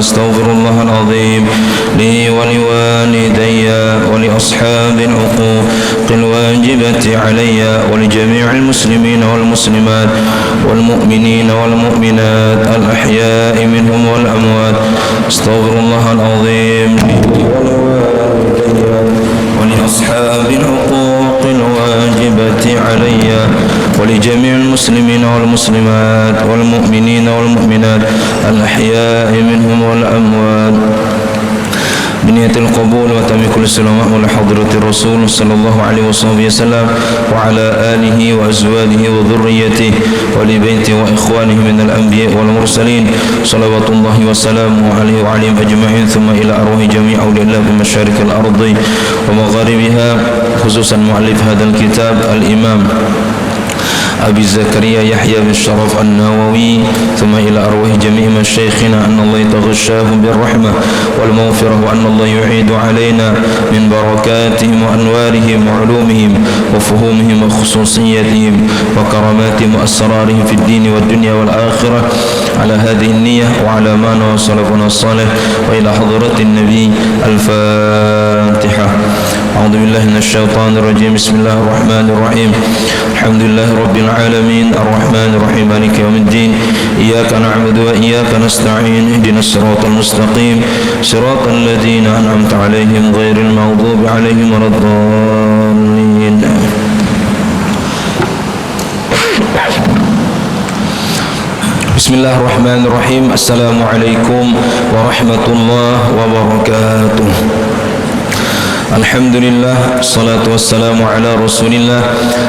أستغفر الله العظيم لي ولوالدي ولأصحاب الحقوق الواجبة علي ولجميع المسلمين والمسلمات والمؤمنين والمؤمنات الأحياء منهم والأموات. أستغفر الله العظيم لي ولوالدي ولأصحاب الحقوق الواجبة علي ولجميع المسلمين والمسلمات والمؤمنين والمؤمنات الأحياء منهم والأموات. بنية القبول وتم كل السلامة ولحضرة الرسول صلى الله عليه وسلم وعلى آله وأزواجه وذريته ولبيته وإخوانه من الأنبياء والمرسلين صلوات الله وسلامه عليه وعليهم أجمعين، ثم إلى أرواح جميع أولياء الله بمشارق الأرض ومغاربها، خصوصا مؤلف هذا الكتاب الإمام أبي زكريا يحيى بن شرف النووي، ثم إلى أرواح جميع مشايخنا أن الله يتغشاهم بالرحمة والمغفرة، وأن الله يعيد علينا من بركاتهم وأنوارهم وعلومهم وفهومهم وخصوصياتهم وكراماتهم وأسرارهم في الدين والدنيا والآخرة على هذه النية وعلى ما نوى سلفنا الصالح، وإلى حضرة النبي. الفاتحة. أعوذ بالله من الشيطان الرجيم. بسم الله الرحمن الرحيم. الحمد لله رب العالمين الرحمن الرحيم مالك يوم الدين، إياك نعبد وإياك نستعين، اهدنا الصراط المستقيم صراط الذين أنعمت عليهم غير المغضوب عليهم ولا الضالين. بسم الله الرحمن الرحيم. السلام عليكم ورحمة الله وبركاته. Alhamdulillah, salatu wassalamu ala rasulillah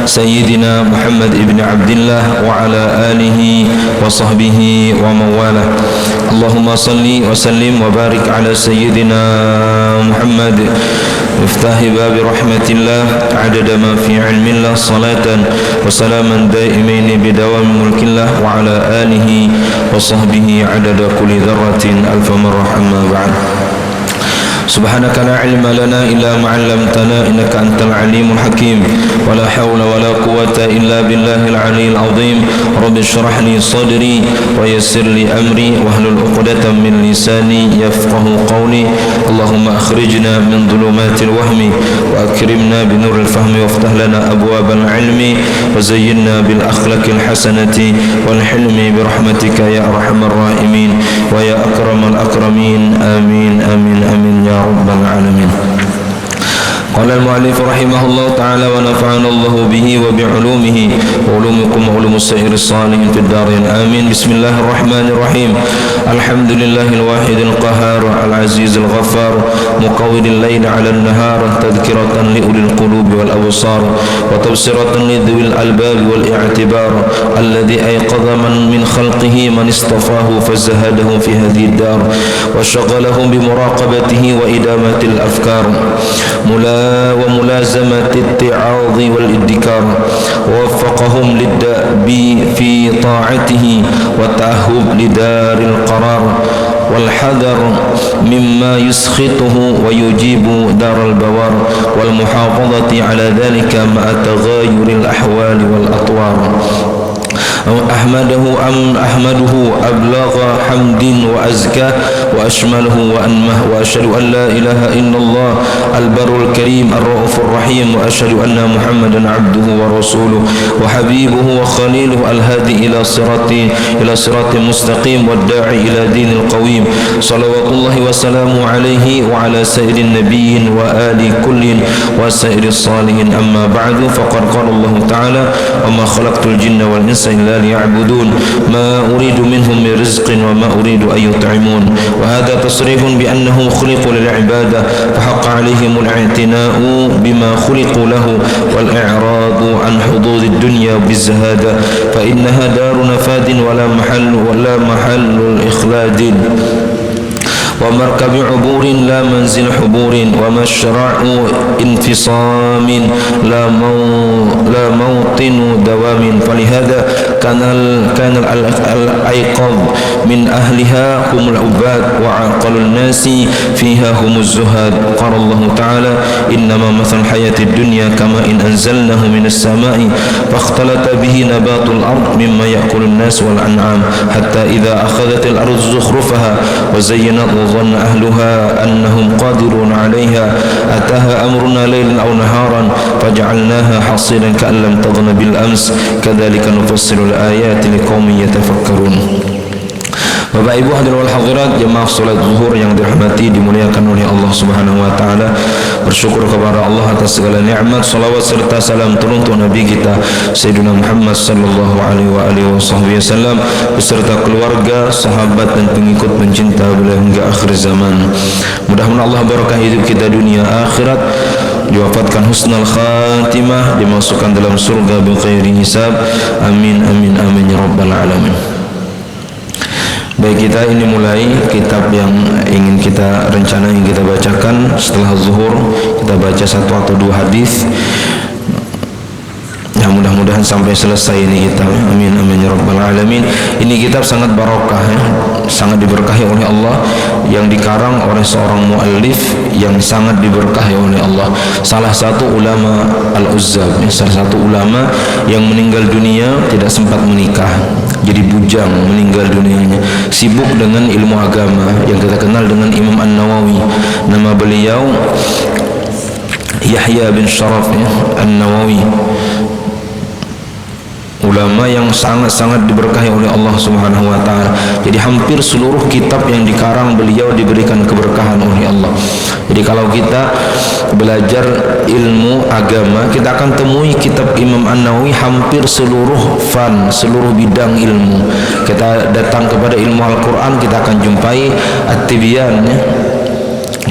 Sayyidina Muhammad ibn Abdillah wa ala alihi wa sahbihi wa mawala. Allahumma salli wa sallim wa barik ala Sayyidina Muhammad miftahi babi rahmatillah adada ma fi ilmillah, salatan wa salaman daimaini bidawami mulkillah wa ala alihi wa sahbihi adada kulli dharratin alfa marrah, amma ba'd. Subhanaka la ilma lana illa ma 'allamtana innaka antal alimul hakim, wa la hawla wa la quwwata illa billahil aliyyil azim. Rabbi shrah li sadri wa yassir li amri wahlul 'uqdatam min lisani yafqahu qawli. Allahumma akhrijna min dhulumatil wahmi wa akrimna bi nuril fahmi waftah lana abwabal ilmi wa zayyinna bil akhlaqil hasanati wal hilmi bi rahmatika ya arhamar rahimin wa ya akramal akramin. Amin amin amin ya رب العالمين. قال المؤلف رحمه الله تعالى ونفعنا الله به وبعلومه وعلومكم وعلوم السائر الصالحين في الدارين آمين. بسم الله الرحمن الرحيم. الحمد لله الواحد القهار العزيز الغفار مقوّر الليل على النهار تذكرة لأولي القلوب والأبصار وتبصرة لذوي الألباب والاعتبار الذي أيقظ من خلقه من اصطفاه فزهده في هذه الدار وشغلهم بمراقبته وإدامة الأفكار وملازمة الاتعاظ والادكار، ووفقهم للدأب في طاعته والتأهب لدار القرار والحذر مما يسخطه ويجيب دار البوار والمحافظة على ذلك مع تغاير الأحوال والأطوار. أحمده أبلغ حمد وأزكى وأشمله وأنمه، وأشهد أن لا إله إلا الله البر الكريم الرؤوف الرحيم، وأشهد أن محمدا عبده ورسوله وحبيبه وخليله الهادي إلى صراط مستقيم والداعي إلى دين القويم، صلوات الله وسلامه عليه وعلى سائر النبيين وآل كل وسائر الصالحين. أما بعد، فقد قال الله تعالى: وما خلقت الجن والإنس إلا ليعبدون ما أريد منهم من رزق وما أريد أن يطعمون. وهذا تصريح بأنهم خلقوا للعبادة، فحق عليهم الاعتناء بما خلقوا له والإعراض عن حظوظ الدنيا بالزهادة، فإنها دار نفاد ولا محل الإخلاد. ومركب عبور لا منزل حبور ومشرع انفصام لا موطن دوام فلهذا كان الأيقظ من أهلها هم العباد وعقل الناس فيها هم الزهاد قال الله تعالى إنما مثل الحياة الدنيا كما إن أنزلناه من السماء فاختلط به نبات الأرض مما يأكل الناس والأنعام حتى إذا أخذت الأرض زخرفها وزينت وظن أهلها أنهم قادرون عليها أتاها أمرنا ليلا أو نهارا فجعلناها حصيدا كأن لم تغن بالأمس كذلك نفصل الآيات لقوم يتفكرون. Bapak Ibu hadirin wal hadirat jemaah salat zuhur yang dirahmati dimuliakan oleh Allah Subhanahu wa taala. Bersyukur kepada Allah atas segala nikmat, salawat serta salam turun untuk Nabi kita Sayyidina Muhammad sallallahu alaihi wasallam beserta keluarga, sahabat dan pengikut pencinta beliau hingga akhir zaman. Mudah-mudahan Allah barakah hidup kita dunia akhirat, diwafatkan husnul khatimah, dimasukkan dalam surga bi khairi hisab. Amin amin amin ya rabbal alamin. Baik, kita ini mulai kitab yang ingin kita rencana yang kita bacakan setelah zuhur. Kita baca satu atau dua hadis. Ya, mudah-mudahan sampai selesai ini kitab. Amin amin ya rabbal alamin. Ini kitab sangat barokah ya, sangat diberkahi oleh Allah, yang dikarang oleh seorang muallif yang sangat diberkahi oleh Allah. Salah satu ulama Al-Uzzab, salah satu ulama yang meninggal dunia tidak sempat menikah. Jadi bujang meninggal dunianya, sibuk dengan ilmu agama yang kita kenal dengan Imam An-Nawawi. Nama beliau Yahya bin Sharaf ya, An-Nawawi, ulama yang sangat-sangat diberkahi oleh Allah Subhanahu wa taala. Jadi hampir seluruh kitab yang dikarang beliau diberikan keberkahan oleh Allah. Jadi kalau kita belajar ilmu agama, kita akan temui kitab Imam An-Nawawi hampir seluruh seluruh bidang ilmu. Kita datang kepada ilmu Al-Quran, kita akan jumpai At-Tibyan ya,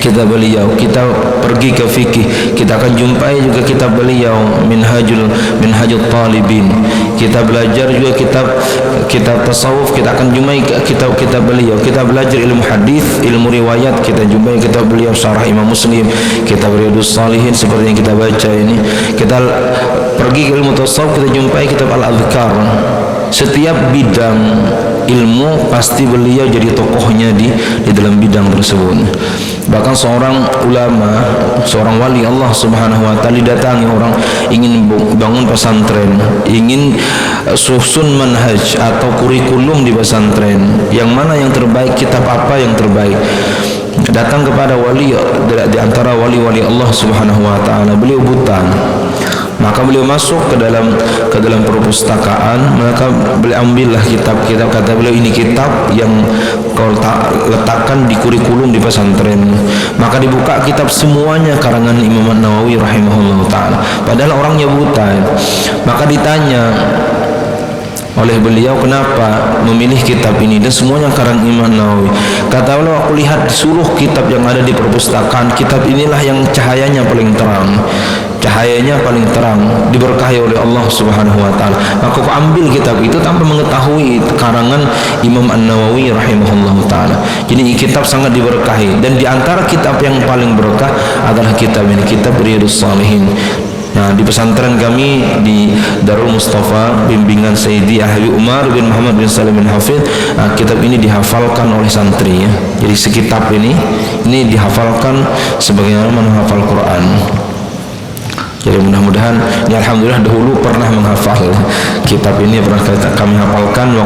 kitab beliau. Kita pergi ke fikih, kita akan jumpai juga kitab beliau Minhajul Talibin. Kita belajar juga kitab tasawuf, kita akan jumpai kitab beliau. Kita belajar ilmu hadis, ilmu riwayat, kita jumpai kitab beliau Syarah Imam Muslim, kitab Riyadhus Shalihin seperti yang kita baca ini. Kita pergi ke ilmu tasawuf, kita jumpai kitab Al-Adhkar. Setiap bidang ilmu pasti beliau jadi tokohnya di dalam bidang tersebut. Bahkan seorang ulama, seorang wali Allah Subhanahu wa taala didatangi orang ingin bangun pesantren, ingin susun manhaj atau kurikulum di pesantren, yang mana yang terbaik, kitab apa yang terbaik. Datang kepada wali di antara wali-wali Allah Subhanahu wa taala, beliau buta. Maka beliau masuk ke dalam perpustakaan, maka beliau ambillah kitab-kitab, kata beliau ini kitab yang kau letakkan di kurikulum di pesantren. Maka dibuka kitab semuanya karangan Imam An-Nawawi rahimahullah ta'ala, padahal orangnya buta. Maka ditanya oleh beliau, kenapa memilih kitab ini, dan semuanya karang Imam Nawawi. Kata beliau, aku lihat seluruh kitab yang ada di perpustakaan, kitab inilah yang cahayanya paling terang, diberkahi oleh Allah Subhanahu wa taala. Maka aku ambil kitab itu tanpa mengetahui karangan Imam An-Nawawi rahimahullah taala. Jadi kitab sangat diberkahi, dan di antara kitab yang paling berkah adalah kitab ini, kitab Riyadhus Shalihin. Nah, di pesantren kami di Darul Mustafa bimbingan Sayyidi Habib Umar bin Muhammad bin Salim bin Hafidh, kitab ini dihafalkan oleh santri ya. Jadi sekitab ini dihafalkan sebagaimana menghafal Quran. Jadi mudah-mudahan ini alhamdulillah dahulu pernah menghafal kitab ini, pernah kami hafalkan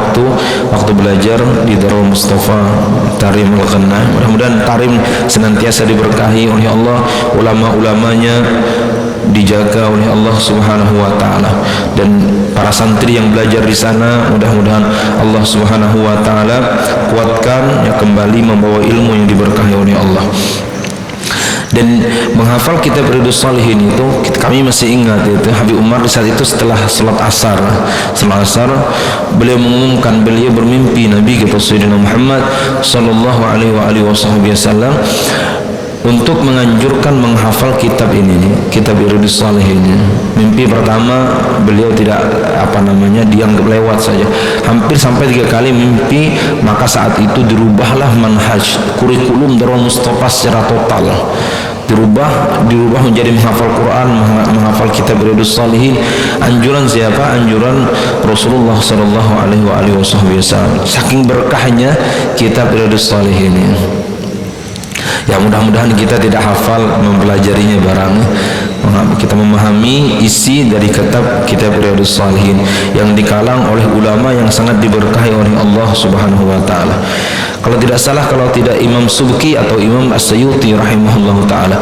waktu belajar di Darul Mustafa Tarim Al-Ghanna. Mudah-mudahan Tarim senantiasa diberkahi oleh Allah, ulama-ulamanya dijaga oleh Allah Subhanahu wa taala, dan para santri yang belajar di sana mudah-mudahan Allah Subhanahu wa taala kuatkan ya, kembali membawa ilmu yang diberkahi oleh Allah. Dan menghafal kitab Riyadhus Shalihin itu kami masih ingat itu Habib Umar di saat itu setelah salat asar beliau mengumumkan, beliau bermimpi Nabi kita Sayyidina Muhammad sallallahu alaihi wasallam untuk menganjurkan menghafal kitab ini, kitab Riyadhus Shalihin. Mimpi pertama beliau tidak dianggap lewat saja, hampir sampai 3 kali mimpi. Maka saat itu dirubahlah manhaj, kurikulum Darul Mustafa secara total, dirubah menjadi menghafal Quran, menghafal kitab Riyadhus Shalihin. Anjuran siapa? Anjuran Rasulullah sallallahu alaihi wasallam. Saking berkahnya kitab Riyadhus Shalihin. Ya, mudah-mudahan kita tidak hafal mempelajarinya barang, kita memahami isi dari kitab Riyadhus Shalihin yang dikalang oleh ulama yang sangat diberkahi oleh Allah Subhanahu wa taala. Kalau tidak salah, kalau tidak Imam Subki atau Imam As-Suyuti rahimahullahu taala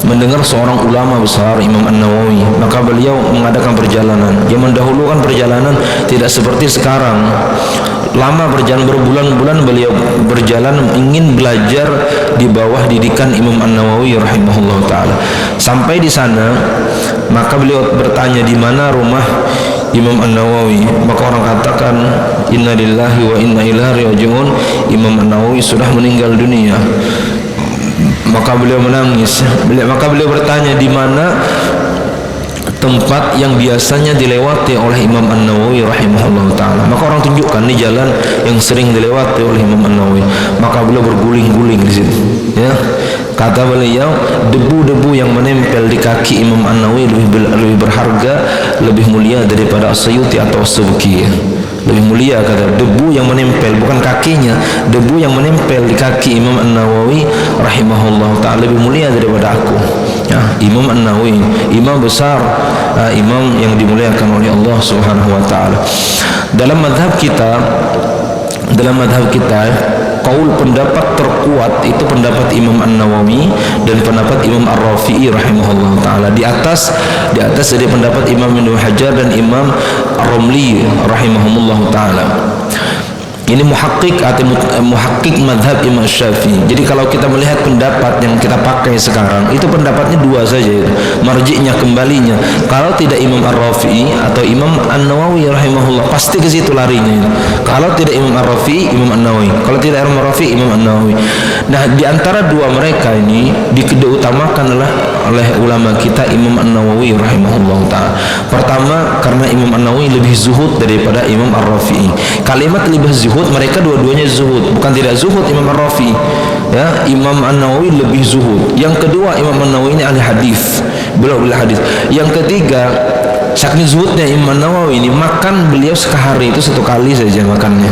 mendengar seorang ulama besar, Imam An-Nawawi, maka beliau mengadakan perjalanan. Zaman dahulu kan perjalanan tidak seperti sekarang. Lama berjalan, berbulan-bulan beliau berjalan ingin belajar di bawah didikan Imam An-Nawawi rahimahullahu taala. Sampai di sana, maka beliau bertanya, di mana rumah Imam An-Nawawi? Maka orang katakan, inna lillahi wa inna ilaihi raji'un, Imam An-Nawawi sudah meninggal dunia. Maka beliau menangis. Maka beliau bertanya, di mana tempat yang biasanya dilewati oleh Imam An-Nawawi rahimahullah ta'ala? Maka orang tunjukkan di jalan yang sering dilewati oleh Imam An-Nawawi. Maka beliau berguling-guling di situ, ya. Kata beliau, debu-debu yang menempel di kaki Imam An-Nawawi lebih berharga, lebih mulia daripada As-Suyuti atau As-Subki. Lebih mulia, kata, debu yang menempel, bukan kakinya, debu yang menempel di kaki Imam An-Nawawi rahimahullah ta'ala lebih mulia daripada aku. Ya, Imam An-Nawawi, imam besar, imam yang dimuliakan oleh Allah Subhanahu wa taala. Dalam madhab kita, kaul pendapat terkuat itu pendapat Imam An-Nawawi dan pendapat Imam Ar-Rafi'i rahimahullah taala. Di atas dari pendapat Imam Ibnu Hajar dan Imam Ar-Ramli rahimahumullah taala. Ini muhakkik atau muhakkik madhab Imam Syafi'i. Jadi kalau kita melihat pendapat yang kita pakai sekarang, itu pendapatnya 2 saja, marji'nya, kembalinya. Kalau tidak Imam Ar-Rafi'i atau Imam An-Nawawi rahimahullah, pasti ke situ larinya. Kalau tidak Imam Ar-Rafi'i, Imam An-Nawawi. Kalau tidak Imam Ar-Rafi'i, Imam An-Nawawi. Nah, di antara 2 mereka ini diutamakan oleh ulama kita Imam An-Nawawi rahimahullah ta'ala. Pertama, karena Imam An-Nawawi lebih zuhud daripada Imam Ar-Rafi'i. Kalimat lebih zuhud, mereka dua-duanya zuhud, bukan tidak zuhud Imam Ar-Rafi'i, ya. Imam An-Nawawi lebih zuhud. Yang kedua, Imam An-Nawawi ini ahli hadis, beliau hadis. Yang ketiga, saking zuhudnya Imam An-Nawawi ini, makan beliau sehari itu 1 kali saja makannya.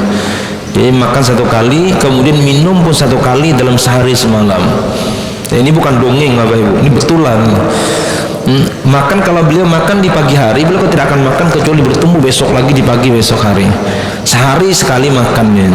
Jadi makan 1 kali, kemudian minum pun 1 kali dalam sehari semalam. Ya, ini bukan dongeng Bapak Ibu, ini betulan. Makan, kalau beliau makan di pagi hari, beliau tidak akan makan kecuali bertemu besok lagi di pagi besok hari. Sehari sekali makannya.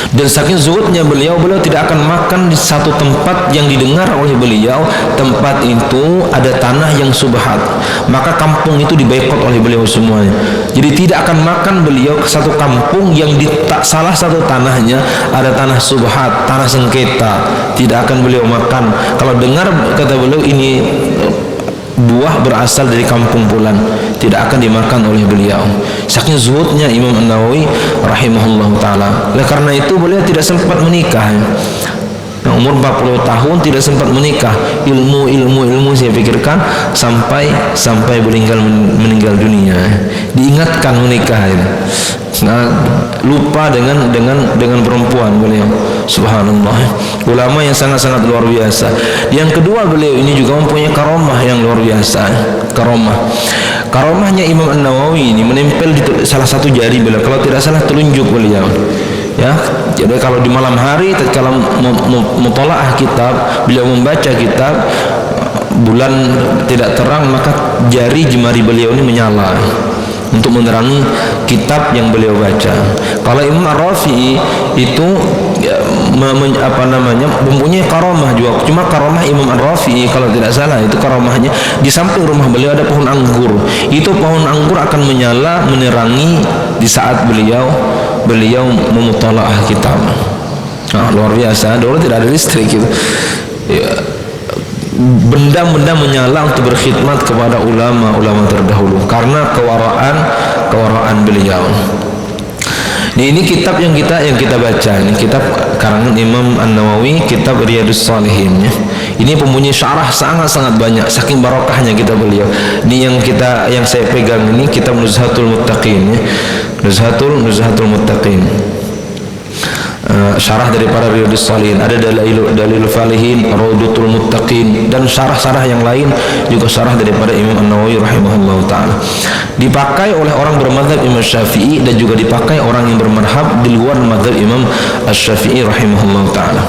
Dan saking zuhudnya beliau tidak akan makan di satu tempat yang didengar oleh beliau, tempat itu ada tanah yang subhat, maka kampung itu diboikot oleh beliau semuanya. Jadi tidak akan makan beliau ke satu kampung yang di salah satu tanahnya ada tanah subhat, tanah sengketa, tidak akan beliau makan. Kalau dengar, kata beliau, ini buah berasal dari kampung bulan, tidak akan dimakan oleh beliau. Saking zuhudnya Imam An-Nawawi rahimahullah ta'ala. Oleh karena itu beliau tidak sempat menikah. Umur 40 tahun tidak sempat menikah. Ilmu saya pikirkan sampai meninggal dunia. Diingatkan menikah itu. Nah, lupa dengan perempuan beliau. Subhanallah. Ulama yang sangat-sangat luar biasa. Yang kedua, beliau ini juga mempunyai karomah yang luar biasa. Karomahnya Imam An-Nawawi ini menempel di salah satu jari beliau, kalau tidak salah telunjuk beliau. Ya, jadi kalau di malam hari tatkala mutalaah kitab, beliau membaca kitab, bulan tidak terang, maka jari jemari beliau ini menyala untuk menerangi kitab yang beliau baca. Kalau Imam Ar-Rafi'i itu mempunyai karomah juga. Cuma karomah Imam Ar-Rafi'i kalau tidak salah itu karomahnya di samping rumah beliau ada pohon anggur. Itu pohon anggur akan menyala menerangi di saat beliau memutalaah kitab. Nah, luar biasa. Dulu tidak ada listrik gitu. Ya, benda-benda menyala untuk berkhidmat kepada ulama terdahulu karena kewaraan beliau. Ini kitab yang kita baca, ini kitab karangan Imam An-Nawawi, kitab Riyadhus Shalihin ya. Ini mempunyai syarah sangat-sangat banyak, saking barokahnya kitab beliau. Ini yang saya pegang ini kitab Nuzhatul Muttaqin ya. Nuzhatul Muttaqin. Syarah daripada Riyadhus Shalihin, ada Dalilul Falihin, Rawdatul Muttaqin, dan syarah-syarah yang lain juga syarah daripada Imam An-Nawawi rahimahullahu taala. Dipakai oleh orang bermadzhab Imam Syafi'i dan juga dipakai orang yang bermadhab di luar madzhab Imam Asy-Syafi'i rahimahullahu taala.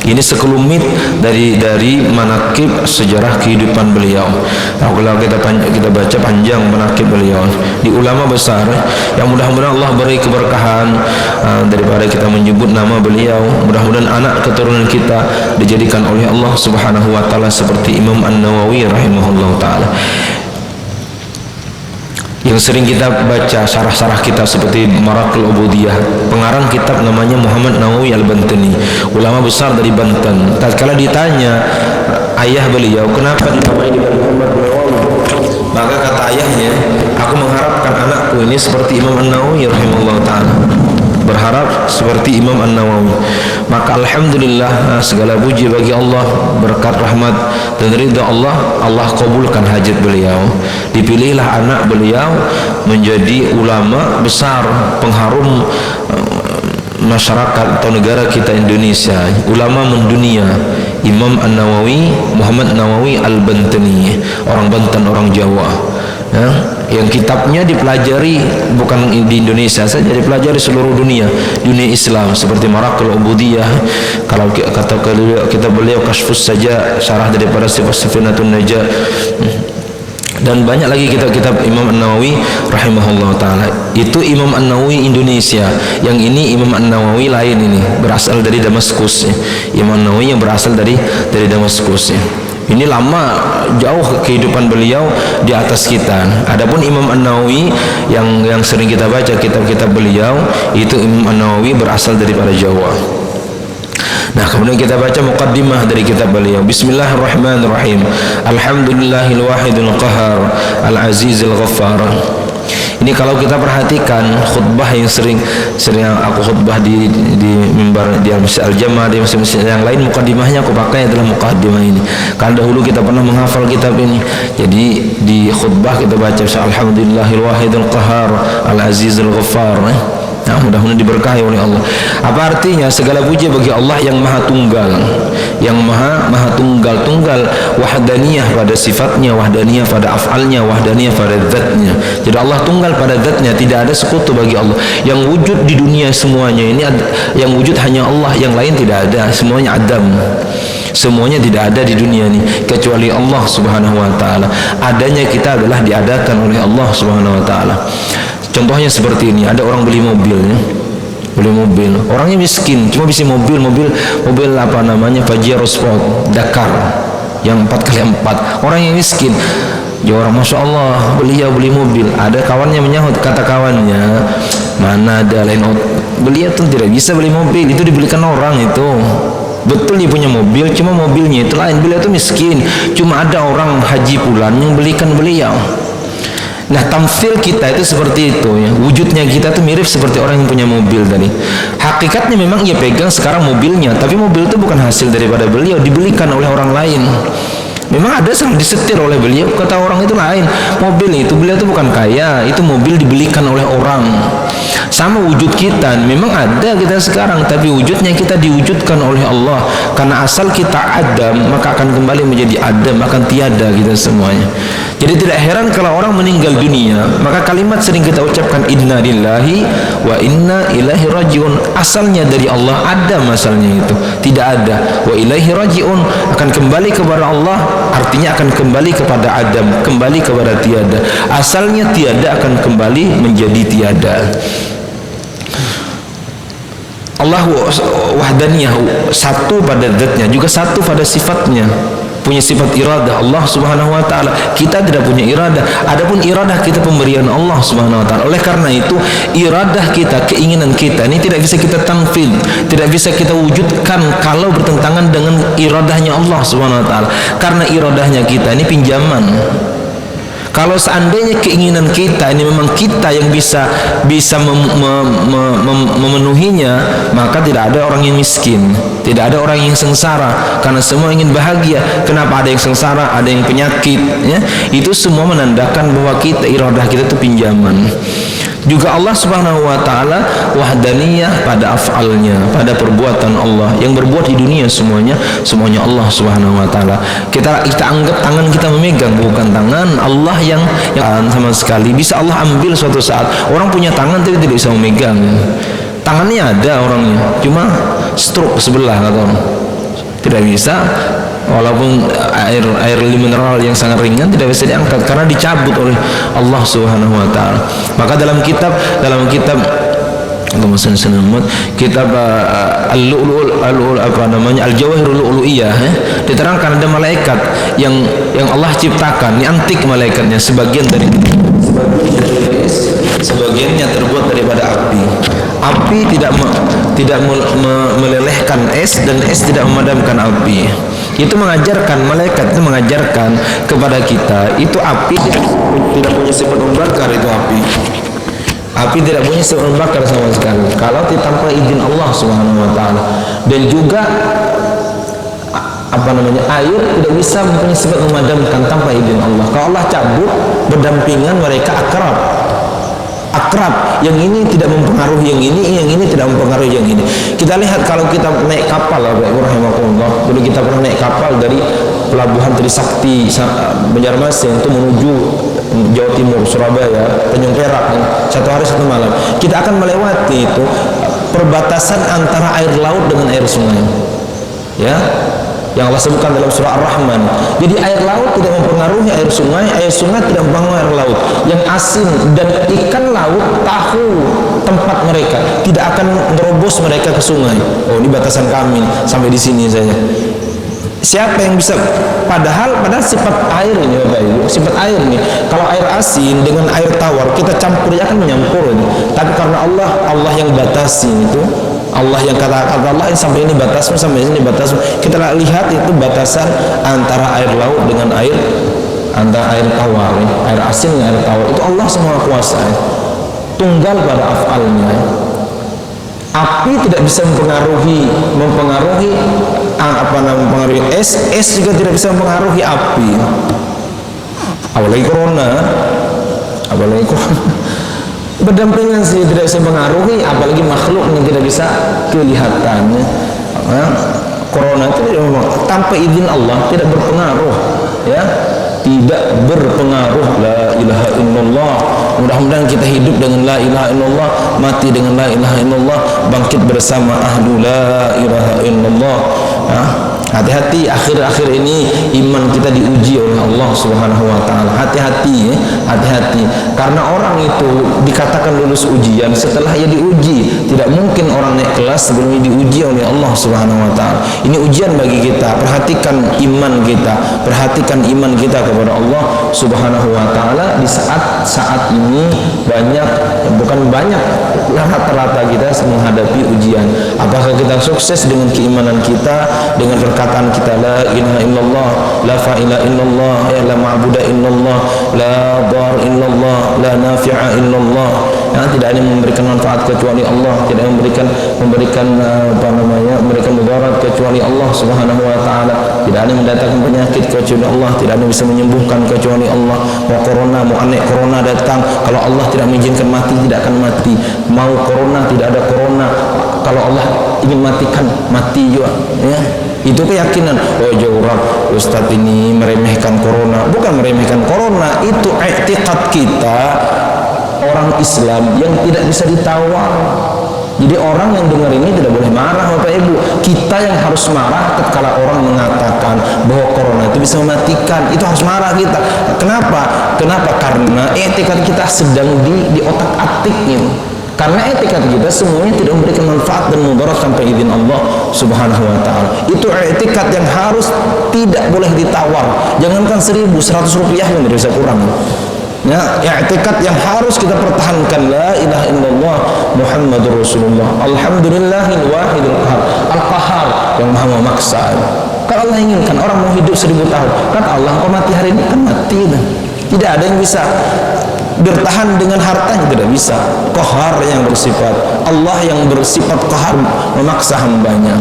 Ini sekelumit dari manaqib sejarah kehidupan beliau. Kalau kita baca panjang manaqib beliau di ulama besar yang mudah-mudahan Allah beri keberkahan daripada kita menyebut nama beliau. Mudah-mudahan anak keturunan kita dijadikan oleh Allah Subhanahu wa taala seperti Imam An-Nawawi rahimahullahu taala. Yang sering kita baca syarah-syarah kitab seperti Maraqul Ubudiyah, pengarang kitab namanya Muhammad Nawawi Al-Bantani, ulama besar dari Banten. Tatkala ditanya ayah beliau kenapa dinamai dengan Muhammad Nawawi, maka kata ayahnya, aku mengharapkan anakku ini seperti Imam An-Nawawi rahimahullah ta'ala, berharap seperti Imam An-Nawawi. Maka alhamdulillah, segala puji bagi Allah, berkat rahmat dan ridha Allah, Allah kabulkan hajat beliau. Dipilihlah anak beliau menjadi ulama besar, pengharum masyarakat atau negara kita Indonesia, ulama mendunia. Imam An-Nawawi, Muhammad Nawawi Al-Bantani, orang Banten, orang Jawa ya, yang kitabnya dipelajari bukan di Indonesia saja, dipelajari seluruh dunia Islam, seperti Maraqul Ubudiyah. Kalau kata kita beliau Kasyfus saja, syarah daripada Safinatun Najah, dan banyak lagi kitab-kitab Imam An-Nawawi rahimahullah ta'ala. Itu Imam An-Nawawi Indonesia. Yang ini Imam An-Nawawi lain, ini berasal dari Damaskus ya. Imam An-Nawawi yang berasal dari Damaskus ya. Ini lama jauh kehidupan beliau di atas kita. Adapun Imam An-Nawawi yang sering kita baca kitab-kitab beliau, itu Imam An-Nawawi berasal daripada Jawa. Nah, kemudian kita baca muqaddimah dari kitab beliau. Bismillahirrahmanirrahim. Alhamdulillahil wahidul qahar, al-azizil ghaffar. Ini kalau kita perhatikan khutbah yang sering aku khutbah di mimbar di Masjid Al-Jamaah, di masjid-masjid yang lain, muqaddimahnya aku pakai adalah muqaddimah ini. Karena dahulu kita pernah menghafal kitab ini. Jadi di khutbah kita baca alhamdulillahil wahidul qahar, al-azizil ghaffar. Nah, mudah-mudahan diberkahi oleh Allah. Apa artinya? Segala puji bagi Allah yang maha tunggal, yang maha tunggal, wahdaniyah pada sifatnya, wahdaniyah pada af'alnya, wahdaniyah pada zatnya. Jadi Allah tunggal pada zatnya, tidak ada sekutu bagi Allah. Yang wujud di dunia semuanya ini, yang wujud hanya Allah, yang lain tidak ada, semuanya adam. Semuanya tidak ada di dunia ini kecuali Allah Subhanahu wa taala. Adanya kita adalah diadakan oleh Allah Subhanahu wa taala. Contohnya seperti ini, ada orang beli mobil ya. Beli mobil, orangnya miskin, cuma bisa mobil apa namanya, Pajero Sport Dakar yang 4x4. Orang yang miskin, ya orang masya Allah beli mobil. Ada kawannya menyahut, kata kawannya, mana ada lain, beliau tuh tidak bisa beli mobil, itu dibelikan orang itu. Betul dia punya mobil, cuma mobilnya itu lain. Beliau itu miskin, cuma ada orang haji pulan yang belikan beliau. Nah, tamsil kita itu seperti itu ya. Wujudnya kita itu mirip seperti orang yang punya mobil tadi. Hakikatnya memang ia pegang sekarang mobilnya, tapi mobil itu bukan hasil daripada beliau, dibelikan oleh orang lain. Memang ada yang disetir oleh beliau, kata orang itu lain. Mobil itu beliau itu bukan kaya, itu mobil dibelikan oleh orang. Sama wujud kita, memang ada kita sekarang, tapi wujudnya kita diwujudkan oleh Allah. Karena asal kita Adam, maka akan kembali menjadi Adam, akan tiada kita semuanya. Jadi tidak heran kalau orang meninggal dunia, maka kalimat sering kita ucapkan inna lillahi wa inna ilaihi rajiun. Asalnya dari Allah, Adam asalnya itu tidak ada. Wa ilaihi rajiun, akan kembali kepada Allah, artinya akan kembali kepada Adam, kembali kepada tiada. Asalnya tiada akan kembali menjadi tiada. Allah wahdaniyah, satu pada zatnya, juga satu pada sifatnya, punya sifat iradah. Allah Subhanahu wa taala, kita tidak punya iradah. Adapun iradah kita pemberian Allah Subhanahu wa taala. Oleh karena itu, iradah kita, keinginan kita ini tidak bisa kita tanfid, tidak bisa kita wujudkan kalau bertentangan dengan iradahnya Allah Subhanahu wa taala. Karena iradahnya kita ini pinjaman. Kalau seandainya keinginan kita ini memang kita yang bisa memenuhinya, maka tidak ada orang yang miskin, tidak ada orang yang sengsara, karena semua ingin bahagia. Kenapa ada yang sengsara, ada yang penyakit, ya? Itu semua menandakan bahwa kita, iradah kita itu pinjaman. Juga Allah Subhanahu wa taala wahdaniyah pada af'alnya, pada perbuatan Allah. Yang berbuat di dunia semuanya Allah Subhanahu wa taala. Kita anggap tangan kita memegang, bukan tangan Allah yang sama sekali. Bisa Allah ambil suatu saat. Orang punya tangan tapi tidak bisa memegang. Tangannya ada orangnya, cuma stroke sebelah atau tidak bisa. Walaupun air mineral yang sangat ringan tidak bisa diangkat karena dicabut oleh Allah Subhanahu wa taala. Maka dalam kitab Al-Jawahirul Lu'lu'iyah, diterangkan ada malaikat yang Allah ciptakan. Ini antik malaikatnya, sebagiannya terbuat daripada api. Api tidak melelehkan es, dan es tidak memadamkan api. Itu mengajarkan, malaikat itu mengajarkan kepada kita, itu api tidak punya sifat membakar. Itu api tidak punya sifat membakar sama sekali kalau tanpa izin Allah Subhanahu wa taala. Dan juga air tidak bisa mempunyai sifat memadamkan tanpa izin Allah. Kalau Allah cabut, berdampingan mereka akrab, yang ini tidak mempengaruhi yang ini tidak mempengaruhi yang ini. Kita lihat kalau kita naik kapal, rahimahullah, dulu kita pernah naik kapal dari pelabuhan Trisakti Banjarmasin itu menuju Jawa Timur, Surabaya, Tanjung Perak, 1 hari 1 malam. Kita akan melewati itu perbatasan antara air laut dengan air sungai, ya, yang Allah sebutkan dalam surah Ar-Rahman. Jadi air laut tidak mempengaruhi air sungai tidak mempengaruhi air laut. Yang asin dan ikan laut tahu tempat mereka, tidak akan menerobos mereka ke sungai. Oh, ini batasan kami, sampai di sini saja. Siapa yang bisa? Padahal sifat air ini, Bapak Ibu, sifat air ini, kalau air asin dengan air tawar kita campur, dia akan menyampur ini. Tapi karena Allah yang batasi itu, Allah yang kata Allah sampai ini batasmu, sampai ini batasmu. Kita lihat itu batasan antara air laut dengan antara air tawar, air asin dengan air tawar. Itu Allah semua kuasa, tunggal pada af'alnya. Api tidak bisa mempengaruhi es juga tidak bisa mempengaruhi api. Apalagi corona. Berdampingan sih tidak bisa mengaruhi, apalagi makhluk yang tidak bisa kelihatan. Corona itu tanpa izin Allah tidak berpengaruh, ya, tidak berpengaruh. La ilaha illallah. Mudah-mudahan kita hidup dengan la ilaha illallah, mati dengan la ilaha illallah, bangkit bersama ahlu la ilaha illallah. Hati-hati, akhir-akhir ini iman kita diuji oleh Allah Subhanahu wa taala. Hati-hati, hati-hati. Karena orang itu dikatakan lulus ujian setelah ia diuji. Tidak mungkin orang naik kelas sebelum diuji oleh Allah Subhanahu wa taala. Ini ujian bagi kita. Perhatikan iman kita kepada Allah Subhanahu wa taala di saat ini. Rata-rata kita menghadapi ujian. Apakah kita sukses dengan keimanan kita, dengan perkataan kita la ilaha illallah, la fa'ila illallah, la ma'buda illallah, la dar illallah, la nafi'a illallah. Tidak ada yang memberikan manfaat kecuali Allah, tidak yang memberikan mudarat kecuali Allah Subhanahu wa taala, tidak ada yang mendatangkan penyakit kecuali Allah, tidak ada yang bisa menyembuhkan kecuali Allah. Mau corona, mau aneh corona datang, kalau Allah tidak mengizinkan mati, tidak akan mati. Mau corona, tidak ada corona, kalau Allah ingin matikan, mati juga, ya. Itu keyakinan. Oh, jauh Ustadz ini meremehkan corona. Bukan meremehkan corona, itu i'tiqad kita orang Islam yang tidak bisa ditawar. Jadi orang yang dengar ini tidak boleh marah, Bapak Ibu. Kita yang harus marah tatkala orang mengatakan bahwa corona itu bisa mematikan. Itu harus marah kita. Kenapa? Karena i'tiqad kita sedang di otak-atik ini. Karena etikat kita semuanya tidak memberikan manfaat dan mudarat sampai izin Allah Subhanahu wa taala. Itu etikat yang harus tidak boleh ditawar. Jangankan 1.100 rupiah pun tidak bisa kurang. Ya, etikat yang harus kita pertahankan, la ilaha illallah Muhammadur Rasulullah. Alhamdulillahil wahidil qahar. Al-Qahar yang Maha memaksa. Kalau Allah inginkan orang mau hidup 1000 tahun, kata Allah, kau mati hari ini kan mati. Tidak ada yang bisa bertahan dengan hartanya, tidak bisa. Qahar yang bersifat, Allah yang bersifat qahar memaksa hambanya.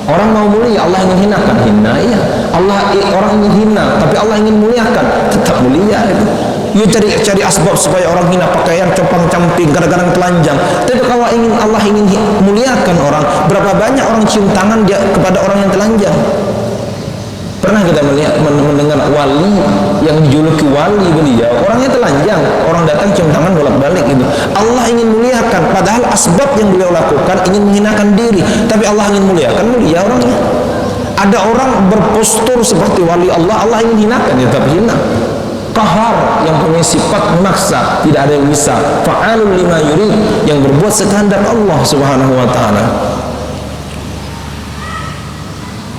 Orang mau mulia, Allah ingin hinakan, hina ya. Orang ingin hina, tapi Allah ingin muliakan, tetap mulia itu. You cari asbab supaya orang hina, pakaian compang-camping, kadang-kadang telanjang. Tapi kalau Allah ingin muliakan orang, berapa banyak orang cium tangan dia kepada orang yang telanjang? Pernah kita mendengar wali yang dijuluki wali beliau, orangnya telanjang, orang datang cium tangan bolak-balik itu. Allah ingin muliakan, padahal asbab yang beliau lakukan ingin menghinakan diri, tapi Allah ingin muliakan, mulia orangnya. Ada orang berpostur seperti wali Allah, Allah ingin hinakan, ya tetap hina. Qahar yang punya sifat memaksa, tidak ada yang bisa. Fa'alul lima yurid, yang berbuat sekehendak Allah Subhanahu wa taala.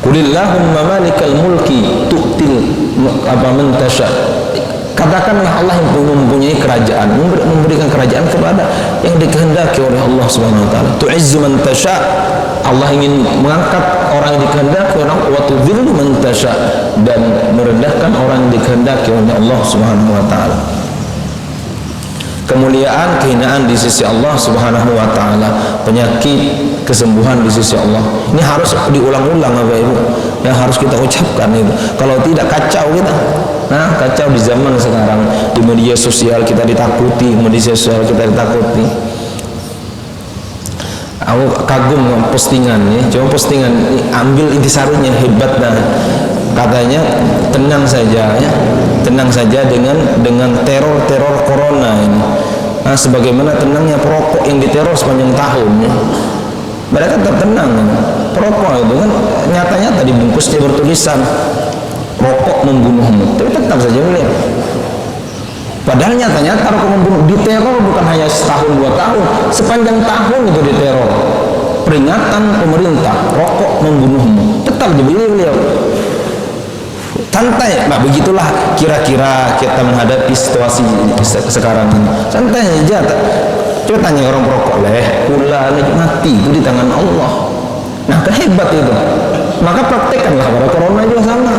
Qulillahumma malikal mulki tu'til man tasha. Katakanlah Allah yang mempunyai kerajaan, memberikan kerajaan kepada yang dikehendaki oleh Allah Subhanahu wa taala. Tu'izzu man tasha, Allah ingin mengangkat orang yang dikehendaki oleh Allah, wa tudhillu man tasha, dan merendahkan orang yang dikehendaki oleh Allah Subhanahu wa taala. Kemuliaan, kehinaan di sisi Allah Subhanahu wa taala, penyakit, kesembuhan di sisi Allah. Ini harus diulang-ulang Bapak Ibu. Yang harus kita ucapkan itu. Kalau tidak kacau kita. Nah, kacau di zaman sekarang. Di media sosial kita ditakuti, media sosial kita ditakuti. Aku kagum postingan ya. Coba postingan ambil intisarinya, hebat dah. Katanya tenang saja ya. Tenang saja dengan teror corona ini. Nah, sebagaimana tenangnya perokok yang diteror sepanjang tahun ya. Mereka tetap tenang. Perokok itu kan nyata-nyata dibungkusnya bertulisan rokok membunuhmu, tapi tetap saja melihat. Padahal nyata-nyata rokok membunuh. Diteror bukan hanya setahun 2 tahun, sepanjang tahun itu diteror. Peringatan pemerintah, rokok membunuhmu, tetap dibeli beliau. Santai, nah begitulah kira-kira kita menghadapi situasi sekarang ini. Santai aja. Coba tanya orang perokok, pula mati itu di tangan Allah. Nah, kehebat itu. Maka praktekkanlah pada corona juga sama.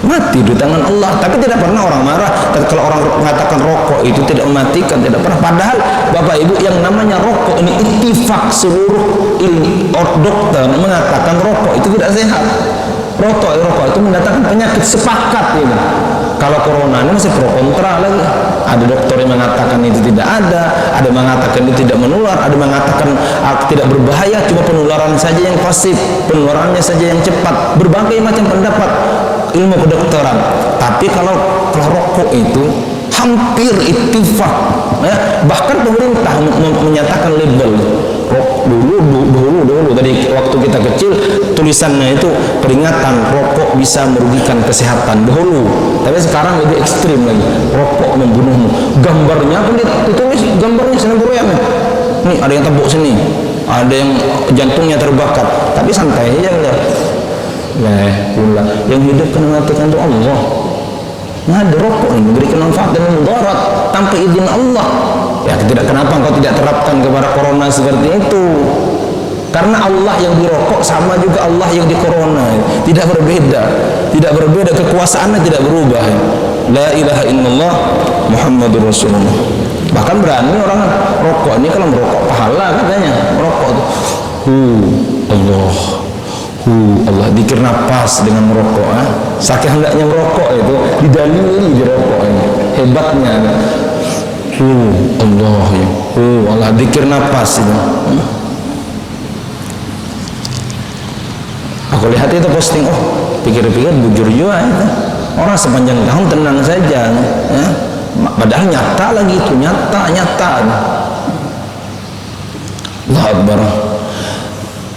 Mati di tangan Allah, tapi tidak pernah orang marah. Dan kalau orang mengatakan rokok itu tidak mematikan, tidak pernah. Padahal Bapak Ibu, yang namanya rokok ini ittifaq seluruh dokter mengatakan rokok itu tidak sehat. Rokok itu mendatangkan penyakit, sepakat ini. Kalau corona ini masih pro kontra lagi. Ada dokter yang mengatakan itu tidak ada mengatakan itu tidak menular, ada mengatakan tidak berbahaya, cuma penularan saja yang pasif, penularannya saja yang cepat. Berbagai macam pendapat ilmu kedokteran. Tapi kalau rokok itu hampir ittifaq ya. Bahkan pemerintah menyatakan label dulu tadi waktu kita kecil tulisannya itu peringatan rokok bisa merugikan kesehatan dahulu, tapi sekarang lebih ekstrim lagi, rokok membunuhmu. Gambarnya pun ditulis, gambarnya senang goyang nih, ada yang tepuk sini, ada yang jantungnya terbakar, tapi santai aja lihat. Pula yang hidup kan mengatakan itu Allah. Nah, ada rokok ini memberikan manfaat dan mudarat tanpa izin Allah. Ya, kenapa engkau tidak terapkan kepada corona seperti itu? Karena Allah yang dirokok sama juga Allah yang di corona, tidak berbeda, kekuasaannya tidak berubah. La ilaha illallah Muhammadur Rasulullah. Bahkan berani orang rokok ini kalau merokok pahala katanya, merokok itu Allah dikir napas dengan merokok. Saking hendaknya merokok itu didalili di rokok ini, hebatnya. Allah dikir napas itu. Aku lihat itu posting, pikir-pikir bujur juga itu. Orang sepanjang tahun tenang saja ya. Padahal nyata lagi itu, nyata. Allah Akbar.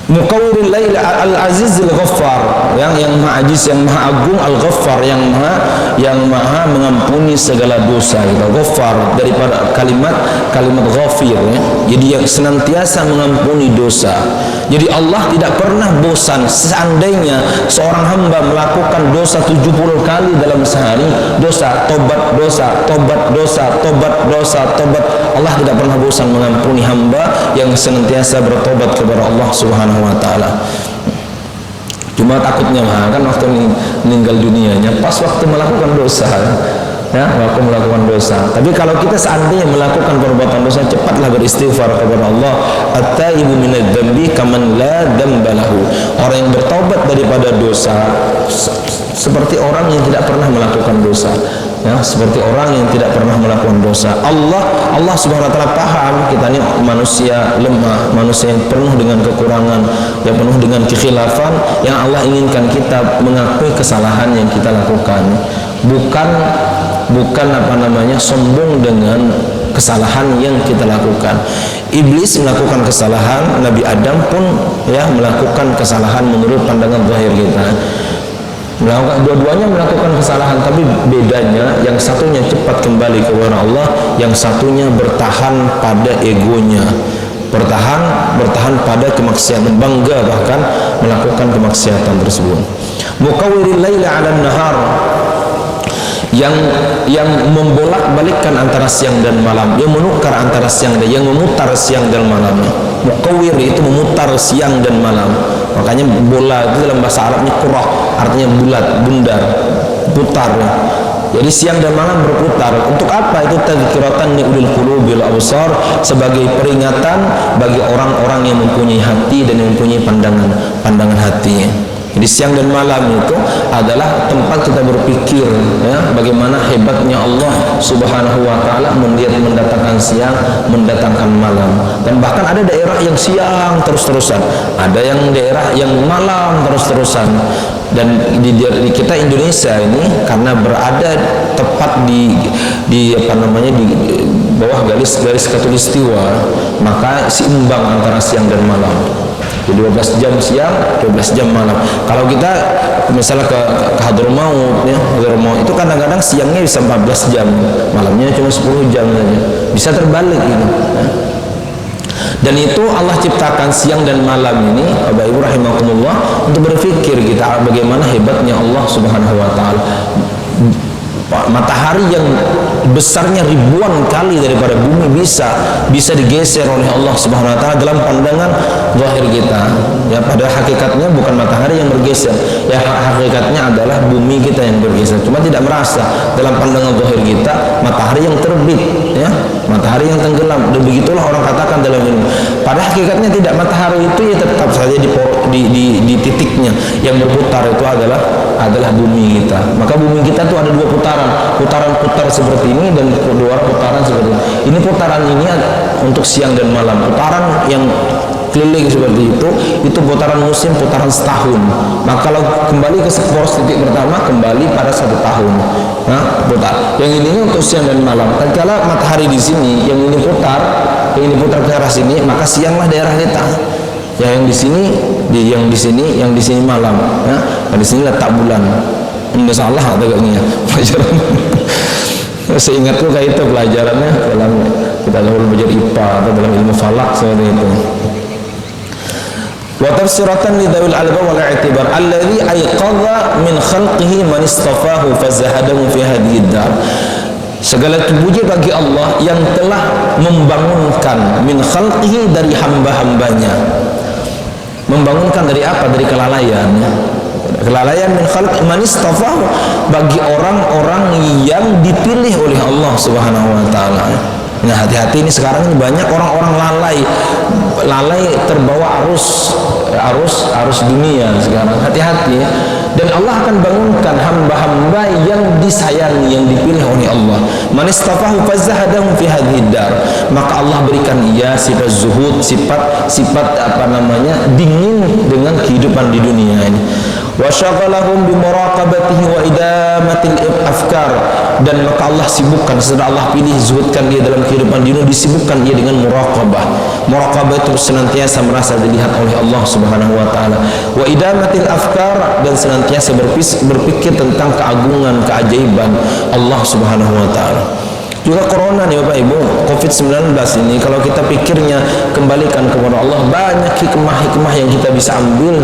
Muqawwiril lail al-aziz al-ghaffar, yang maha aziz, yang maha agung, al-ghaffar, yang maha mengampuni segala dosa. Ghaffar daripada kalimat ghafir ya. Jadi yang senantiasa mengampuni dosa. Jadi Allah tidak pernah bosan. Seandainya seorang hamba melakukan dosa 70 kali dalam sehari, tobat, Allah tidak pernah bosan mengampuni hamba yang senantiasa bertobat kepada Allah Subhanahu wa taala. Cuma takutnya kan waktu meninggal dunianya pas waktu melakukan dosa. ya, waktu melakukan dosa. Tapi kalau kita seandainya melakukan perbuatan dosa, cepatlah beristighfar kepada Allah. At-taibu minadz dzambi kaman la dzamba lahu. Orang yang bertaubat daripada dosa seperti orang yang tidak pernah melakukan dosa. Ya, seperti orang yang tidak pernah melakukan dosa. Allah Subhanahu wa taala paham kita ini manusia lemah, manusia yang penuh dengan kekurangan, yang penuh dengan kekhilafan, yang Allah inginkan kita mengakui kesalahan yang kita lakukan. Bukan sombong dengan kesalahan yang kita lakukan. Iblis melakukan kesalahan, Nabi Adam pun ya melakukan kesalahan menurut pandangan zahir kita. Dua-duanya melakukan kesalahan, tapi bedanya yang satunya cepat kembali kepada Allah, yang satunya bertahan pada egonya, bertahan pada kemaksiatan, bangga bahkan melakukan kemaksiatan tersebut. Muqawwiril laila 'alan nahar, yang membolak-balikkan antara siang dan malam, yang menukar antara siang dan yang memutar siang dan malam. Muqawwir itu memutar siang dan malam. Makanya bola itu dalam bahasa Arabnya qurrah, artinya bulat, bundar, putar. Jadi siang dan malam berputar. Untuk apa? Itu tadzkiratan li ulil qulubil absar, sebagai peringatan bagi orang-orang yang mempunyai hati dan yang mempunyai pandangan hati. Jadi siang dan malam itu adalah tempat kita berpikir ya, bagaimana hebatnya Allah Subhanahu wa taala mendatangkan siang, mendatangkan malam. Dan bahkan ada daerah yang siang terus-terusan, ada yang daerah yang malam terus-terusan. Dan di kita Indonesia ini karena berada tepat di bawah garis khatulistiwa, maka seimbang antara siang dan malam. Jadi 12 jam siang, 12 jam malam. Kalau kita misalnya ke Hadramaut ya, Hadramaut itu kadang-kadang siangnya bisa 14 jam, malamnya cuma 10 jam saja. Bisa terbalik gitu ya. Dan itu Allah ciptakan siang dan malam ini, Bapak Ibu rahimakumullah, untuk berpikir kita bagaimana hebatnya Allah Subhanahu wa taala. Matahari yang besarnya ribuan kali daripada bumi bisa digeser oleh Allah Subhanahu wa taala dalam pandangan zahir kita. Ya, pada hakikatnya bukan matahari yang bergeser. Ya, hakikatnya adalah bumi kita yang bergeser. Cuma tidak merasa dalam pandangan zahir kita matahari yang terbit, ya, matahari yang tenggelam. Dan begitulah orang katakan dalam ilmu. Pada hakikatnya tidak, matahari itu ya tetap saja di titiknya. Yang berputar itu adalah bumi kita. Maka bumi kita itu ada dua putaran putar seperti ini dan dua putaran seperti ini. Ini putaran ini untuk siang dan malam. Putaran yang keliling seperti itu putaran musim, putaran setahun. Maka kalau kembali ke poros titik pertama, kembali pada 1 tahun. Nah, putar. Yang ini untuk siang dan malam. Tatkala matahari di sini, yang ini putar ke arah sini, maka sianglah daerah kita. Ya, yang di sini malam. Ya, di sini letak bulan. Ini salah atau enggak pelajaran? Seingatku kayak itu pelajarannya dalam kita dahulu belajar IPA atau dalam ilmu falak seperti itu. Wa tafsiratan li dzawil albab wal i'tibar alladhi ayqadha min khalqihi man istafahu fazahadahu fi hadhihi dar. Segala puji bagi Allah yang telah membangunkan min khalqihi, dari hamba-hambanya. Membangunkan dari apa? Dari kelalaian. Kelalaian min khalqi man istafahu, bagi orang-orang yang dipilih oleh Allah Subhanahu wa taala. Nah, hati-hati ini sekarang ini banyak orang-orang lalai terbawa arus dunia sekarang. Hati-hati ya. Dan Allah akan bangunkan hamba-hamba yang disayangi, yang dipilih oleh Allah. Man istafahu fazahadahu fi hadhihi dar. Maka Allah berikan ia sifat zuhud, sifat dingin dengan kehidupan di dunia ini. Wa syaghalahum bi muraqabatihi wa idamatil afkar, dan maka Allah sibukkan, setelah Allah pilih zuhudkan dia dalam kehidupan dunia, disibukkan dia dengan muraqabah. Muraqabah itu senantiasa merasa dilihat oleh Allah Subhanahu wa taala. Wa idamatil afkar, dan senantiasa berpikir tentang keagungan, keajaiban Allah Subhanahu wa taala. Juga corona nih Bapak Ibu, COVID-19 ini, kalau kita pikirnya kembalikan kepada Allah, banyak hikmah-hikmah yang kita bisa ambil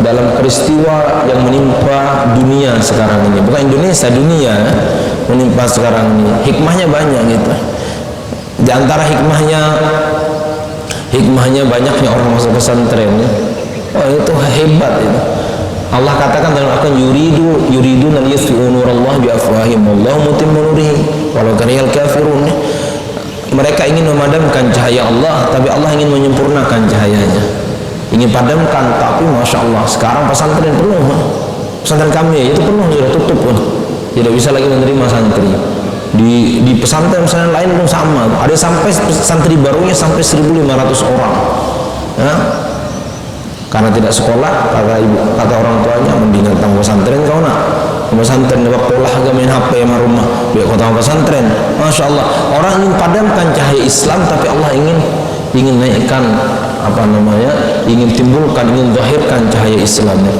dalam peristiwa yang menimpa dunia sekarang ini. Bukan Indonesia, dunia menimpa sekarang ini. Hikmahnya banyak gitu. Di antara hikmahnya banyaknya orang masuk pesantren ya. Oh, itu hebat itu. Allah katakan dalam Al-Quran, yuriduna liyutfi'u nurallahi bi afwahihim wallahu mutimmu nurihi walau karihal kafirun. Mereka ingin memadamkan cahaya Allah, tapi Allah ingin menyempurnakan cahayanya. Ingin padamkan, tapi masya Allah sekarang pesantren penuh. Pesantren kami itu penuh, sudah tutup pun. Tidak bisa lagi menerima santri. Di pesantren lain pun sama. Ada sampai santri barunya sampai 1.500 orang. Ya? Karena tidak sekolah, kata orang tuanya, mendingan tambah pesantren kau nak. Pesantren dapat pola agak main HP sama rumah. Biar kau tambah pesantren. Masya Allah. Orang ingin padamkan cahaya Islam, tapi Allah ingin naikkan ingin timbulkan, ingin zahirkan cahaya Islamnya.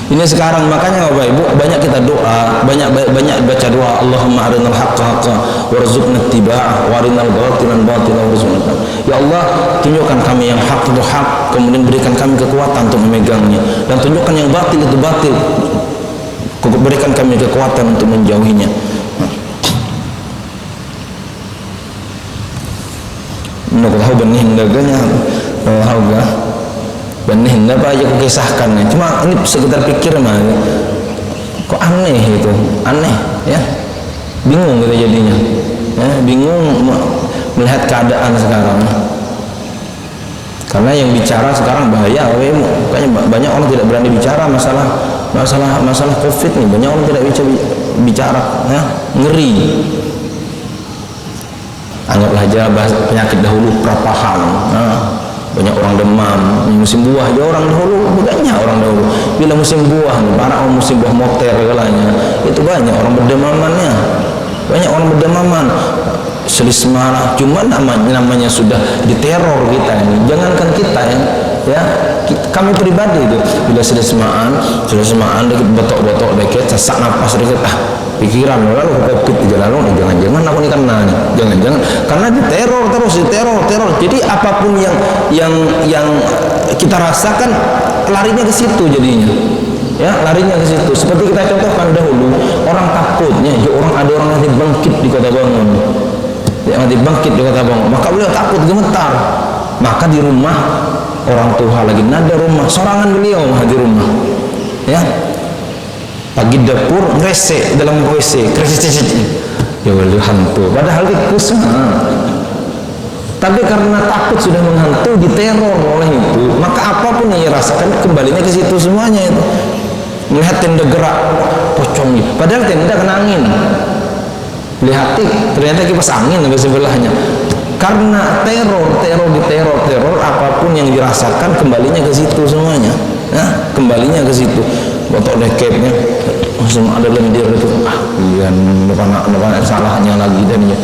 Ini sekarang, makanya Bapak Ibu banyak kita doa, banyak baca doa, Allahumma arinal haqqa haqqa warzuqna ittiba'ah wa arinal batilan batilan warzuqna. Ya Allah, tunjukkan kami yang hak itu hak, kemudian berikan kami kekuatan untuk memegangnya, dan tunjukkan yang batil itu batil, berikan kami kekuatan untuk menjauhinya. Nak tahu benih daganya, harga benih apa aja aku kisahkan. Cuma ini sekitar pikir mah, kok aneh itu, aneh ya, bingung kita jadinya, ya, bingung melihat keadaan sekarang. Karena yang bicara sekarang bahaya, makanya banyak orang tidak berani bicara masalah COVID nih, banyak orang tidak bisa bicara, ya, ngeri. Anggaplah aja bahas penyakit dahulu perapahan. Banyak orang demam, musim buah aja orang dahulu, banyak orang dahulu. Bila musim buah, para musim buah moter segalanya, itu banyak orang berdemamannya. Banyak orang berdemaman, selisma. Cuma namanya sudah diteror kita ini. Jangankan kita ya, kami pribadi itu bila selismaan dikit botok dikit, sesak napas dikit, pikiran lalu COVID lalu jangan-jangan aku ini kena nih, jangan-jangan karena diteror terus. Jadi apapun yang kita rasakan larinya ke situ jadinya, ya, larinya ke situ. Seperti kita contohkan dahulu, orang takutnya ada orang nanti bangkit di Kota Bangun, maka beliau takut, gemetar, maka di rumah orang tua lagi nada rumah, sorangan beliau di rumah, ya. Pagi dapur ngeresek dalam WC, ya Allah hantu, padahal tikus. Tapi karena takut sudah menghantu, diteror oleh itu, maka apapun yang dirasakan kembalinya ke situ semuanya itu. Melihat tenda gerak, pocong, padahal tenda kena angin. Lihat ternyata kipas angin di sebelahnya. Karena teror, apapun yang dirasakan kembalinya ke situ semuanya. Nah, kembalinya ke situ. Botok deketnya langsung ada lendir itu, iya depan salahnya lagi dan ya,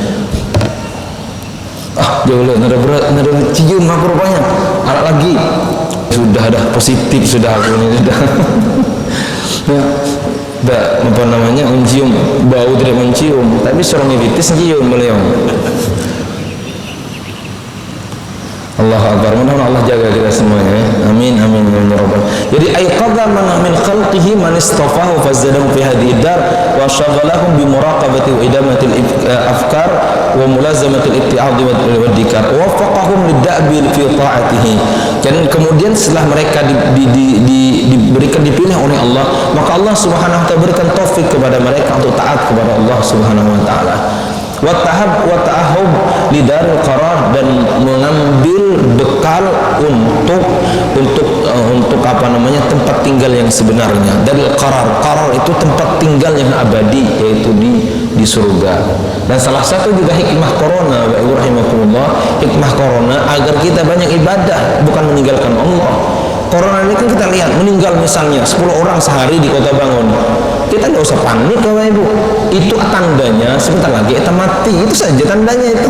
jauh lah, nada cium apa rupanya, ada lagi, sudah ada positif sudah aku ini sudah, ya, mencium bau tidak mencium, tapi soronivitis cium beliau. Allahu Akbar. Mudah-mudahan Allah jaga kita semuanya, ya. Amin amin ya rabbal. Jadi ayqadha man min khalqihi man istafahu fazadahu fi hadhihi dar wa shaghalahum bi muraqabati wa idamati al-afkar wa mulazamati al-itti'ad wa dikar wa waffaqahum lid-da'bi fi ta'atihi. Dan kemudian setelah mereka diberikan dipilih oleh Allah, maka Allah Subhanahu wa taala berikan taufik kepada mereka untuk taat kepada Allah Subhanahu wa taala. Wa ta'ahub lidaril qarar, dan mengambil bekal untuk tempat tinggal yang sebenarnya. Daril qarar itu tempat tinggal yang abadi, yaitu di surga. Dan salah satu juga hikmah corona, rahimakumullah, hikmah corona agar kita banyak ibadah, bukan meninggalkan Allah. Corona ini kan kita lihat meninggal misalnya 10 orang sehari di Kota Bangun, kita nggak usah panik Bapak Ibu, itu tandanya sebentar lagi kita mati, itu saja tandanya itu.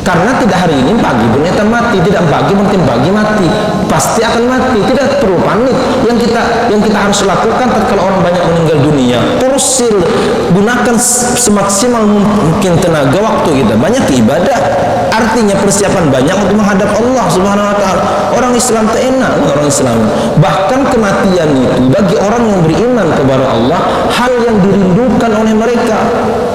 Karena tidak hari ini pagi pun kita mati, tidak pagi mungkin pagi mati, pasti akan mati, tidak perlu panik. Yang kita harus lakukan kalau orang banyak meninggal dunia, porsil, gunakan semaksimal mungkin tenaga waktu kita banyak ibadah, artinya persiapan banyak untuk menghadap Allah Subhanahu wa taala. Orang Islam tak enak, orang Islam. Bahkan kematian itu bagi orang yang beriman kepada Allah hal yang dirindukan oleh mereka.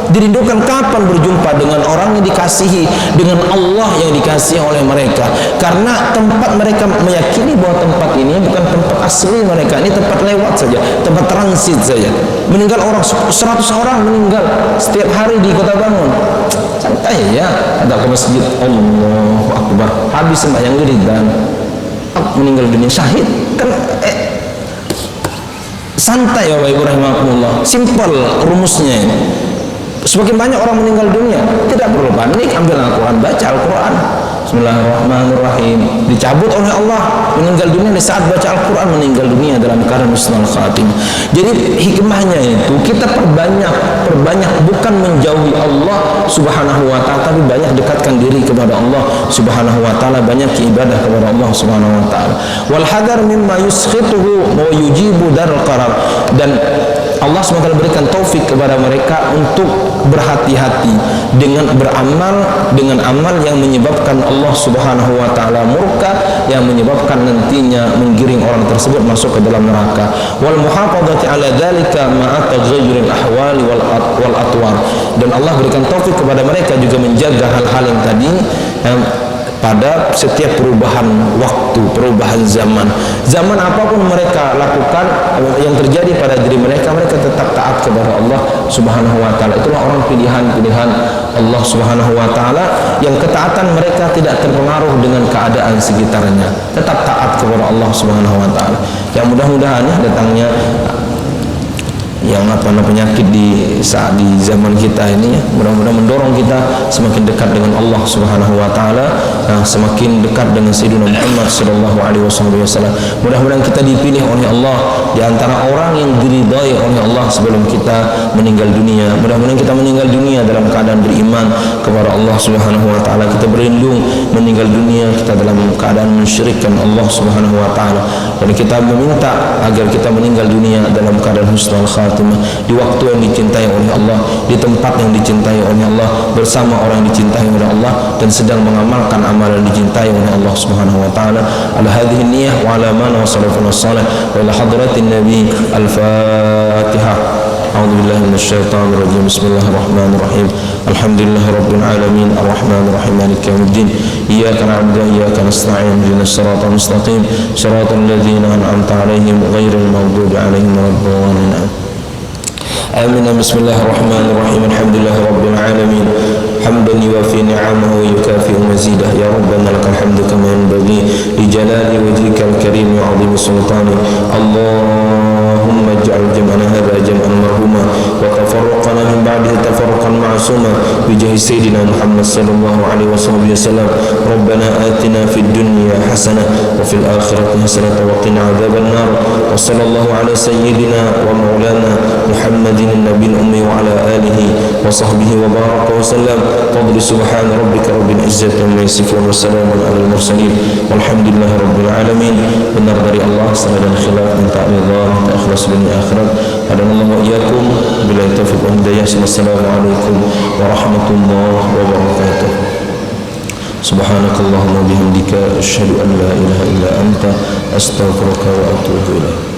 Dirindukan kapan berjumpa dengan orang yang dikasihi, dengan Allah yang dikasihi oleh mereka. Karena tempat mereka meyakini bahwa tempat ini bukan tempat asli mereka ini tempat lewat saja, tempat transit saja. Meninggal orang 100 orang meninggal setiap hari di Kota Bangun. Santai ya, ada ke masjid, Allahu Akbar, habis sembahyang wiridan, meninggal dunia syahid kan. Santai Bapak Ibu rahimakumullah, simpel rumusnya ini. Semakin banyak orang meninggal dunia, tidak perlu panik, ambil Al-Quran, baca Al-Quran. Bismillahirrahmanirrahim. Dicabut oleh Allah, meninggal dunia di saat baca Al-Quran, meninggal dunia dalam keadaan husnul khatimah. Jadi hikmahnya itu kita perbanyak bukan menjauhi Allah Subhanahu wa taala, tapi banyak dekatkan diri kepada Allah Subhanahu wa taala, banyak ibadah kepada Allah Subhanahu wa taala. Wal hadar mimma yuskhituhu wa yujibu darul qarar. Dan Allah SWT berikan taufik kepada mereka untuk berhati-hati dengan beramal dengan amal yang menyebabkan Allah Subhanahu wa taala murka, yang menyebabkan nantinya menggiring orang tersebut masuk ke dalam neraka. Wal muhafadzati ala dzalika ma'a taghayyuril ahwali wal atwar. Dan Allah berikan taufik kepada mereka juga menjaga hal-hal yang tadi pada setiap perubahan waktu, perubahan zaman apapun mereka lakukan, yang terjadi pada diri mereka, mereka tetap taat kepada Allah Subhanahu wa taala. Itulah orang pilihan Allah Subhanahu wa taala, yang ketaatan mereka tidak terpengaruh dengan keadaan sekitarnya, tetap taat kepada Allah Subhanahu wa taala. Yang mudah-mudahan datangnya yang penyakit di saat di zaman kita ini, mudah-mudahan mendorong kita semakin dekat dengan Allah Subhanahu wa taala, semakin dekat dengan Sayyidina Muhammad sallallahu alaihi wasallam. Mudah-mudahan kita dipilih oleh Allah di antara orang yang diridai oleh Allah sebelum kita meninggal dunia. Mudah-mudahan kita meninggal dunia dalam keadaan beriman kepada Allah Subhanahu wa taala. Kita berlindung meninggal dunia kita dalam keadaan mensyirikkan Allah Subhanahu wa taala, dan kita meminta agar kita meninggal dunia dalam keadaan husnul khatimah, di waktu yang dicintai oleh Allah, di tempat yang dicintai oleh Allah, bersama orang yang dicintai oleh Allah, dan sedang mengamalkan amalan yang dicintai oleh Allah Subhanahu wa taala. Ala hadhihi niyyah wa ala man wa salafun salih wa ila hadratin nabi. Al-Fatihah. A'udzu billahi minasyaitonir rajim. Bismillahirrahmanirrahim. Alhamdulillahirabbil alamin arrahmanir rahim maliki yaumiddin. Iyyaka na'budu wa iyyaka nasta'in. Ihdinas siratal mustaqim. Shiratal ladzina an'amta 'alaihim ghairil maghdubi 'alaihim waladdallin. آمين. بسم الله الرحمن الرحيم. الحمد لله رب العالمين حمدا يوافي نعمه ويكافئ مزيده. يا ربنا لك الحمد كما ينبغي لجلال وجهك الكريم وعظيم سلطانه. اللهم اجعل جمعنا هذا جمعا مرحوما وتفرقنا من بعده تفرقا معصوما بجاه سيدنا محمد صلى الله عليه وسلم. ربنا آتنا في الدنيا حسنة وفي الآخرة حسنة وقنا عذاب النار. وصلى الله على سيدنا ومولانا محمد النبي الأمي وعلى آله وصحبه وبارك وسلم. فضل سبحان ربك رب العزة عما يصفون وسلام على المرسلين والحمد لله رب العالمين. Benar dari Allah, salah dan khilaf minta ridha, minta ikhlas dunia akhirat. Hadanallahu wa iyyakum billahi taufiq wal hidayah. Wassalamualaikum warahmatullahi wabarakatuh. Subhanakallahumma bihamdika asyhadu an la ilaha illa anta astaghfiruka wa atubu ilaik.